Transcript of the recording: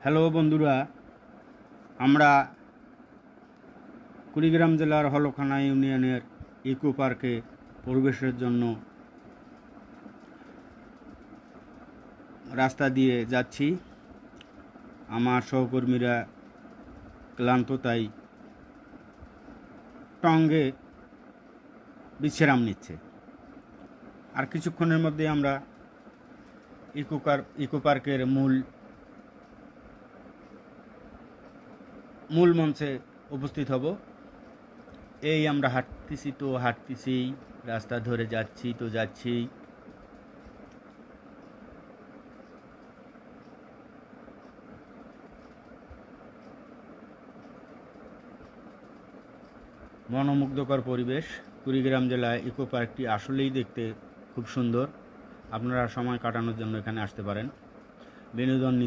Hello বন্ধুরা, আমরা কুড়িগ্রাম জেলার হলখানা ইউনিয়নের ইকো পার্কে পরিবেশের জন্য রাস্তা দিয়ে যাচ্ছি। আমার সহকর্মীরা ক্লান্ত, তাই টঙ্গে বিশ্রাম নিচ্ছে। আর কিছুক্ষণের মধ্যে আমরা ইকো পার্কের মূল মঞ্চে উপস্থিত হব। এই আমরা হাঁটতেছি, রাস্তা ধরে যাচ্ছি। মনোমুগ্ধকর পরিবেশ। কুড়িগ্রাম জেলায় ইকো পার্কটি আসলেই দেখতে খুব সুন্দর। আপনারা সময় কাটানোর জন্য এখানে আসতে পারেন, বিনোদন